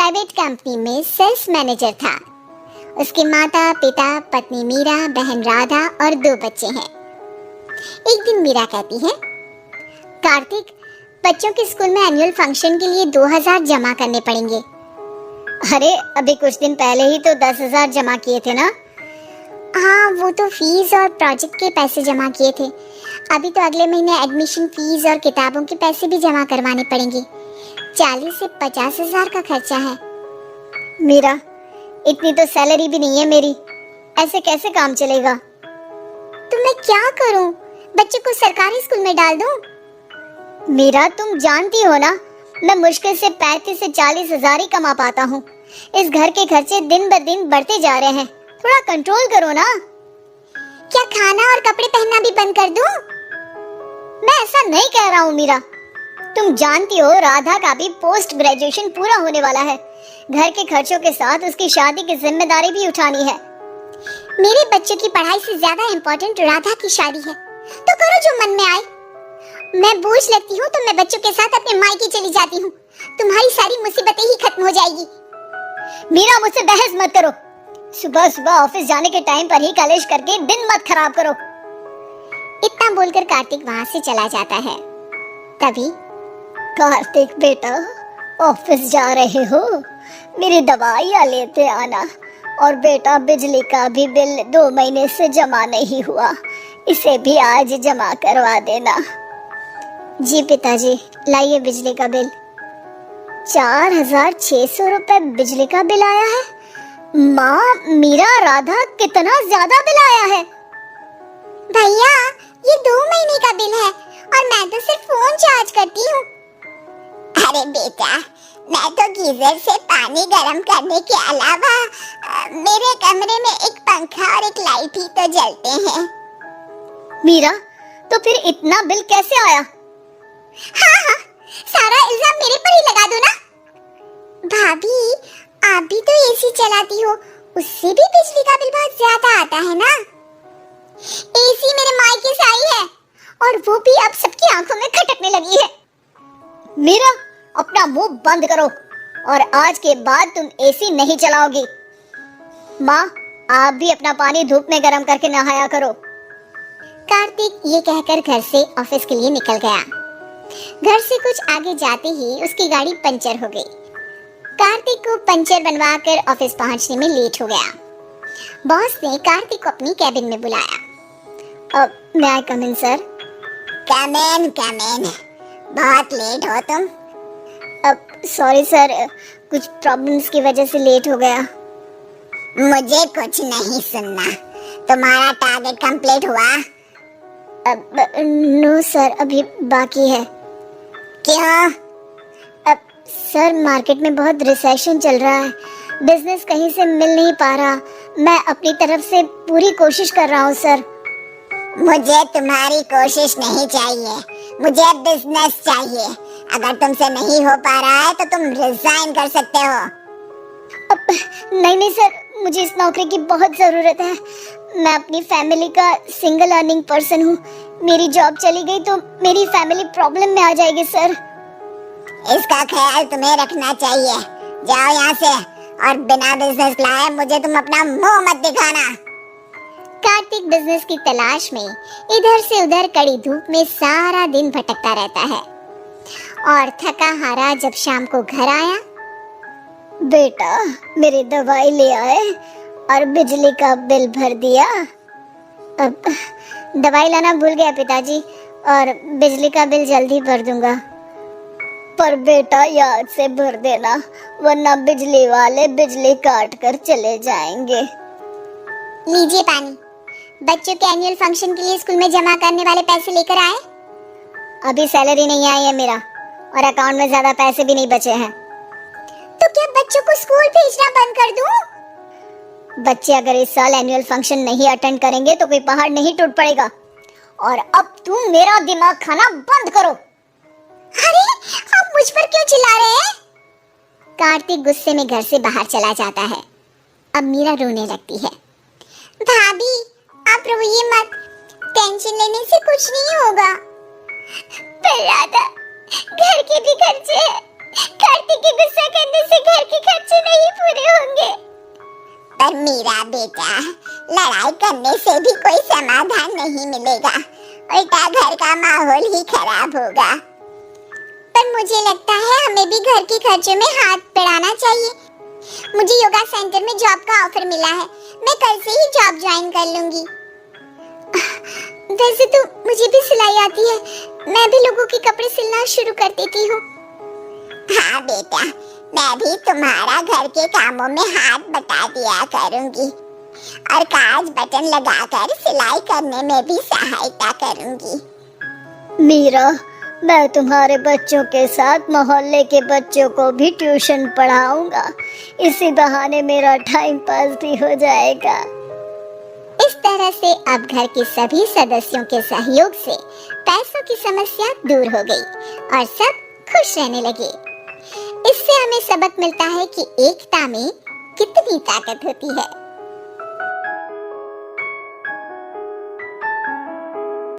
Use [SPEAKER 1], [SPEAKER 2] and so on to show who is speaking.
[SPEAKER 1] Private company में sales manager था। उसके माता पिता, पत्नी मीरा, बहन राधा और 2 बच्चे हैं। एक दिन मीरा कहती है, कार्तिक, बच्चों के स्कूल में एनुअल फंक्शन के लिए 2000 जमा करने पड़ेंगे। अरे अभी कुछ दिन पहले ही तो 10,000 जमा किए थे ना। हाँ, वो तो फीस और प्रोजेक्ट के पैसे जमा किए थे। अभी तो अगले महीने एडमिशन फीस और किताबों के पैसे भी जमा करवाने पड़ेंगे। 40 से 50,000 का खर्चा है। मीरा, इतनी तो सैलरी भी नहीं है मेरी, ऐसे कैसे काम चलेगा? तो मैं क्या करूं? बच्चे को सरकारी स्कूल में डाल दूं? मीरा, तुम जानती हो ना, मैं मुश्किल से 35 से 40,000 ही कमा पाता हूँ। इस घर के खर्चे दिन ब दिन बढ़ते जा रहे हैं, थोड़ा कंट्रोल करो ना। क्या खाना और कपड़े पहनना भी बंद कर दूं? मैं ऐसा नहीं कह रहा हूँ मीरा। तुम जानती हो राधा का भी पोस्ट ग्रेजुएशन पूरा होने वाला है। घर के खर्चों के साथ उसकी शादी की जिम्मेदारी भी उठानी है। मेरे बच्चों की पढ़ाई से ज्यादा इम्पोर्टेंट राधा की शादी है, तो करो जो मन में आए। मैं बोझ लगती हूँ तो मैं बच्चों के साथ अपने मायके चली जाती हूँ। तुम्हारी सारी मुसीबतें ही खत्म हो जाएगी। मीरा, मुझसे बहस मत करो। सुबह सुबह ऑफिस जाने के टाइम पर ही कलेश करके दिन मत खराब करो। इतना बोलकर कार्तिक वहां से चला जाता है। तभी, कार्तिक बेटा, ऑफिस जा रहे हो? मेरी दवाइयाँ लेते आना। और बेटा, बिजली का भी बिल 2 महीने से जमा नहीं हुआ, इसे भी आज जमा करवा देना। जी पिताजी, लाइए बिजली का बिल। 4,600 रुपए बिजली का बिल आया है। माँ, मीरा, राधा, कितना ज्यादा बिल आया है। भैया, ये 2 महीने का बिल है और मैं तो सिर्फ फोन चार्ज करती हूँ। अरे बेटा, मैं तो गीजर से पानी गर्म करने के अलावा मेरे कमरे में एक पंखा और एक लाइट ही तो जलते हैं। मीरा, तो फिर इतना बिल कैसे आया? हाँ, सारा इल्जाम मेरे पर ही लगा दो ना। भाभी, आप भी तो एसी चलाती हो, उससे भी बिजली का बिल बहुत ज्यादा आता है ना। एसी मेरे मायके से आई है और वो भी अब सबकी आंखों में खटकने लगी है। मीरा, अपना मुंह बंद करो और आज के बाद तुम एसी नहीं चलाओगी। माँ, आप भी अपना पानी धूप में गर्म करके नहाया करो। कार्तिक ये कहकर घर से ऑफिस के लिए निकल गया। घर से कुछ आगे जाते ही उसकी गाड़ी पंचर हो गई। कार्तिक को पंचर बनवाकर ऑफिस पहुंचने में लेट हो गया। बॉस ने कार्तिक को अपनी कैबिन में बुलाया। may I come in, sir? Come in. बहुत लेट हो तुम। सॉरी सर, कुछ प्रॉब्लम्स की वजह से लेट हो गया। मुझे कुछ नहीं सुनना। तुम्हारा टारगेट कंप्लीट हुआ? नो सर, अभी बाकी है। क्यों? सर, मार्केट में बहुत रिसेशन चल रहा है, बिजनेस कहीं से मिल नहीं पा रहा। मैं अपनी तरफ से पूरी कोशिश कर रहा हूँ सर। मुझे तुम्हारी कोशिश नहीं चाहिए, मुझे बिजनेस चाहिए। अगर तुमसे नहीं हो पा रहा है तो तुम रिजाइन कर सकते हो। नहीं सर, मुझे इस नौकरी की बहुत जरूरत है। मैं अपनी फैमिली का सिंगल अर्निंग पर्सन हूँ। मेरी जॉब चली गई तो मेरी फैमिली प्रॉब्लम में आ जाएगी सर। इसका ख्याल तुम्हें रखना चाहिए। जाओ यहाँ से और बिना बिजनेस लाए मुझे तुम अपना मुंह मत दिखाना। कार्तिक बिजनेस की तलाश में इधर से उधर कड़ी धूप में सारा दिन भटकता रहता है और थका हारा जब शाम को घर आया, बेटा मेरी दवाई ले आए और बिजली का बिल भर दिया। अब दवाई लाना भूल गया पिताजी, और बिजली का बिल जल्दी भर दूंगा। पर बेटा याद से भर देना, वरना बिजली वाले बिजली काट कर चले जाएंगे। लीजिए पानी। बच्चों के एनुअल फंक्शन के लिए स्कूल में जमा करने वाले पैसे लेकर आए? अभी सैलरी नहीं आई है मेरा, और अकाउंट में ज्यादा पैसे भी नहीं बचे हैं। तो क्या बच्चों को स्कूल भेजना बंद कर दूं? बच्चे अगर इस साल एनुअल फंक्शन नहीं अटेंड करेंगे तो कोई पहाड़ नहीं टूट पड़ेगा। और अब तुम मेरा दिमाग खाना बंद करो। अरे, आप मुझ पर क्यों चिल्ला रहे हैं? कार्तिक गुस्से में घर से बाहर चला जाता है। अब मीरा रोने लगती है। भाभी, आप रोइए मत, टेंशन लेने से कुछ नहीं होगा। पर राधा, घर के भी खर्चे हैं, कार्तिक के गुस्सा करने से घर के खर्चे नहीं पूरे होंगे।
[SPEAKER 2] पर मेरा बेटा, लड़ाई करने से भी कोई समाधान नहीं मिलेगा, उल्टा घर का माहौल ही खराब होगा।
[SPEAKER 1] पर मुझे लगता है हमें भी घर के खर्चे में हाथ बढ़ाना चाहिए। मुझे योगा सेंटर में जॉब का ऑफर मिला है, मैं कल से ही जॉब ज्वाइन कर लूंगी। वैसे तो मुझे भी सिलाई आती है, मैं भी लोगों के कपड़े सिलना शुरू कर देती हूँ।
[SPEAKER 2] हाँ बेटा, मैं भी तुम्हारा घर के कामों में हाथ बटा दिया करूंगी और काज बटन लगाकर सिलाई करने में भी सहायता करूंगी।
[SPEAKER 1] मीरा, मैं तुम्हारे बच्चों के साथ मोहल्ले के बच्चों को भी ट्यूशन पढ़ाऊंगा, इसी बहाने मेरा टाइम पास भी हो जाएगा। इस तरह से अब घर के सभी सदस्यों के सहयोग से पैसों की समस्या दूर हो गई और सब खुश रहने लगे। इससे हमें सबक मिलता है कि एकता में कितनी ताकत होती है।